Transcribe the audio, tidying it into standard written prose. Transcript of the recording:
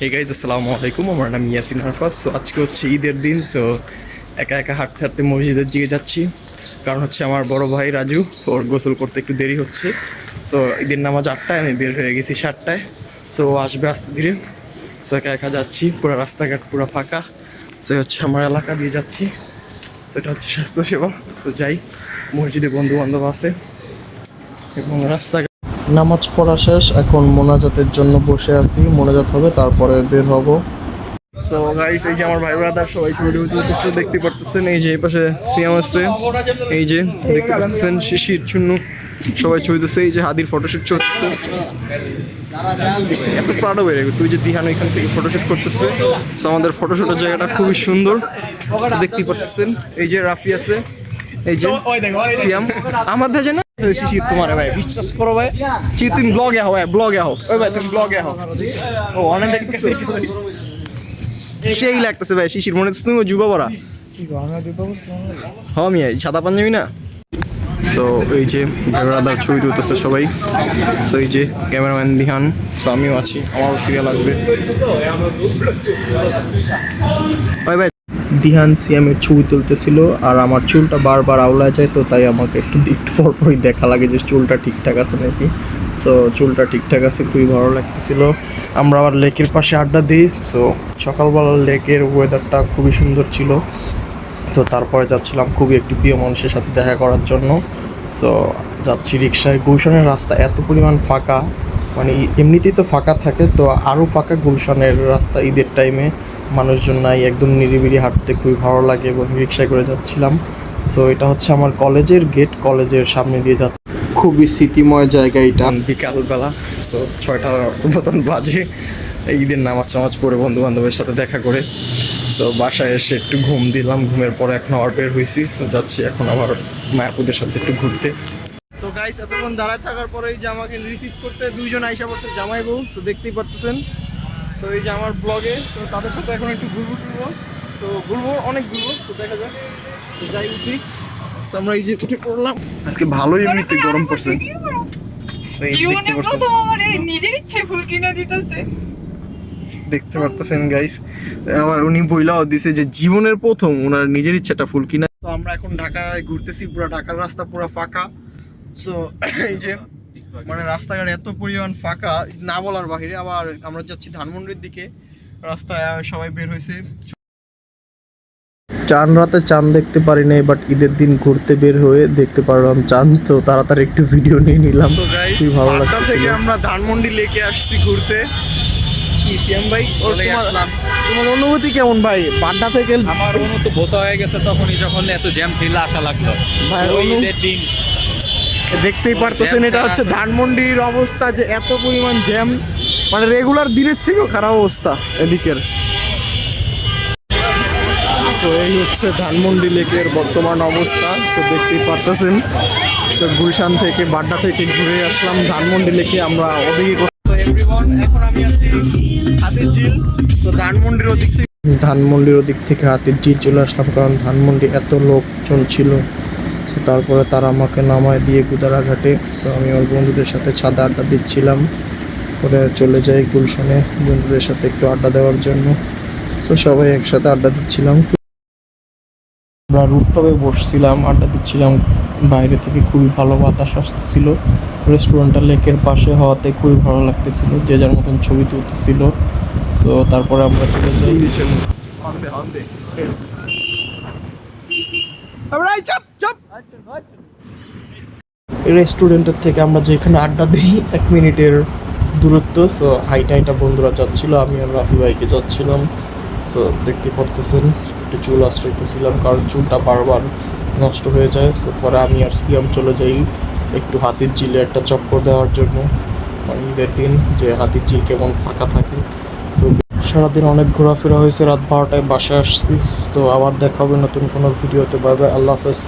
Hey guys আসসালামু আলাইকুম, আমার নাম ইয়াসিন আরফাত। সো আজকে হচ্ছে ঈদের দিন। সো একা একা হাঁটতে হাঁটতে মসজিদের দিকে যাচ্ছি, কারণ হচ্ছে আমার বড় ভাই রাজু ওর গোসল করতে একটু দেরি হচ্ছে। সো ঈদের নামাজ 8টায়, আমি বের হয়ে গেছি 7টায়। সো ও আসবে আস্তে ধীরে। সো একা একা যাচ্ছি, পুরো রাস্তাঘাট পুরো ফাঁকা। সো হচ্ছে আমার এলাকা দিয়ে যাচ্ছি। সো এটা হচ্ছে স্বাস্থ্যসেবা। সো যাই, মসজিদে বন্ধু বান্ধব আছে এবং রাস্তা। নামাজ পড়া শেষ, এখন মোনাজাতের জন্য বসে আছি। মোনাজাত হবে, তারপরে বের হব। সো গাইস, এই যে আমার ভাই ব্রাদার সবাই ছবি তুলতেছে, দেখতে পারতেছেন। এই যে এই পাশে সিয়াম আছে, এই যে দেখতে পাচ্ছেন শিশির চুন্নু সবাই ছবি তুলছে। এই যে হাদির ফটোশুট চলতেছে। এত প্রাউড হয়ে তুই যে দিহান এখান থেকে ফটোশুট করতেছে। সো আমাদের ফটোশুটের জায়গাটা খুবই সুন্দর, দেখতে পাচ্ছেন। এই যে রাফি আছে, এই যে সিয়াম আমাদের যে না শিশির তোমার ভাই বিশ্বাস করো ভাই, তুমি ব্লগে হও, ব্লগে হও ওই ভাই, তুমি ব্লগে হও। ও অনেক দেখতেছে, সেই লাগতেছে ভাই শিশির, মনে হচ্ছে তুমি যুবা বড়া হমি সাদা পাঞ্জাবি না। তো এই যে ব্রাদার ছবি তুলতেছে সবাই। তো এই যে ক্যামেরাম্যান দিহান, তো আমিও আছি, আমারও সিরিয়াল আসবে। ভাই ভাই দিহান সিয়ামের ছবি তুলতেছিল, আর আমার চুলটা বারবার আওলায় যায়, তো তাই আমাকে একটু পরপরই দেখা লাগে যে চুলটা ঠিকঠাক আছে নাকি। সো চুলটা ঠিকঠাক আছে, খুবই ভালো লাগতেছিল। আমরা আবার লেকের পাশে আড্ডা দিই। সো সকালবেলা লেকের ওয়েদারটা খুবই সুন্দর ছিল। তো তারপরে যাচ্ছিলাম খুবই একটি প্রিয় মানুষের সাথে দেখা করার জন্য। সো যাচ্ছি রিক্সায়। গুলশানের রাস্তা এত পরিমাণ ফাঁকা, মানে এমনিতেই তো ফাঁকা থাকে, তো আরও ফাঁকা গুলশানের রাস্তা ঈদের টাইমে। মানুষজন নাই, একদম নিরিবিলি, হাঁটতে খুবই ভালো লাগে এবং রিক্সায় করে যাচ্ছিলাম। সো এটা হচ্ছে আমার কলেজের গেট, কলেজের সামনে দিয়ে যাচ্ছে। খুবই স্মৃতিময় জায়গা এটা। বিকালবেলা, সো 6টার মতন বাজে। ঈদের নামাজ টামাজ পড়ে বন্ধু বান্ধবের সাথে দেখা করে সো বাসায় এসে একটু ঘুম দিলাম। ঘুমের পরে এখন আবার বের হয়েছি। সো যাচ্ছি এখন আবার মায়াপুদের সাথে একটু ঘুরতে। তো গাইস, এতক্ষণ দাঁড়ায় থাকার পরেই যে আমাকে রিসিভ করতে দুইজন আইসা পড়ছে, জামাই বউ। সো দেখতেই পারতেছেন। সো এই যে আমার ব্লগে, সো তাদের সাথে এখন একটু ঘুরবো। তো ঘুরবো, অনেক ঘুরবো। তো দেখা যাক, তো যাই উঠি। সো আমরা এই যে উঠে পড়লাম। আজকে ভালোই এমনিতে গরম পড়ছে। দেখতে পারতেছেন গাইস, আবার উনি বইলাও দিছে যে জীবনের প্রথম ওনার নিজের ইচ্ছাটা ফুল কিনা। তো আমরা এখন ঢাকায় ঘুরতেছি, পুরো ঢাকার রাস্তা পুরো ফাঁকা। সো এই যে মানে রাস্তাঘাট এত পরিমাণ ফাঁকা না বলার বাহিরে। আবার আমরা যাচ্ছি ধানমন্ডির দিকে, রাস্তায় সবাই বের হয়েছে। চাঁদ রাতে চাঁদ দেখতে পারি নাই, বাট ঈদের দিন ঘুরতে বের হয়ে দেখতে পারলাম চাঁদ। তো তাড়াতাড়ি একটু ভিডিও নিয়ে নিলাম, খুবই ভালো লাগছে। থেকে আমরা ধানমন্ডি লেকে আসছি ঘুরতে। ভাই তোমার অনুভূতি কেমন ভাই বাড্ডা থেকে? আমার অনুভূতি ভোতা হয়ে গেছে তখনই, যখন এত জ্যাম ফেলে আসা লাগলো ঈদের দিন। দেখতেই পারতেছেন, এটা হচ্ছে ধানমন্ডির অবস্থা, যে এত পরিমাণ জ্যাম, মানে রেগুলার দিনের থেকেও খারাপ অবস্থা এদিকের। তো এই হচ্ছে ধানমন্ডি লেকের বর্তমান অবস্থা। তো দেখতেই পারতেছেন। তো গুলশান থেকে বাড্ডা থেকে ঘুরে আসলাম ধানমন্ডি লেকে। আমরা ওদিকে এখন আমি আছি হাতির ঝিল। তো ধানমন্ডির ওদিক থেকে হাতির ঝিল চলে আসলাম, কারণ ধানমন্ডি এত লোকজন ছিল। সো তারপরে তারা আমাকে নামায় দিয়ে গুদারাঘাটে। সো আমি আমার বন্ধুদের সাথে ছাদে আড্ডা দিচ্ছিলাম, পরে চলে যাই গুলশানে বন্ধুদের সাথে একটু আড্ডা দেওয়ার জন্য। সো সবাই একসাথে আড্ডা দিচ্ছিলাম, আমরা রুফটপে বসছিলাম, আড্ডা দিচ্ছিলাম। বাইরে থেকে খুবই ভালো বাতাস আসতেছিল। রেস্টুরেন্টটা লেকের পাশে হওয়াতে খুবই ভালো লাগতেছিল, যে যার মতন ছবি তুলতেছিল। সো তারপরে আমরা চলে যাই রেস্টুরেন্টের থেকে। আমরা যেখানে আড্ডা দিই 1 মিনিটের দূরত্ব। সো হাইটা বন্ধুরা যাচ্ছিল, আমি আর রাফি ভাইকে যাচ্ছিলাম। সো দেখতে পারতেছেন, একটু চুল আশ্রইতেছিলাম, কারণ চুলটা বারবার নষ্ট হয়ে যায়। সো পরে আমি আর সিয়াম চলে যাই একটু হাতির ঝিলে একটা চক্কর দেওয়ার জন্য, মানে ঈদের দিন যে হাতির ঝিল কেমন ফাঁকা থাকে। সো সারাদিন অনেক ঘোরাফেরা হয়েছে, রাত 12টায় বাসায় আসছি। তো আবার দেখা হবে নতুন কোনো ভিডিওতে। বাই বাই, আল্লাহ হাফেজ।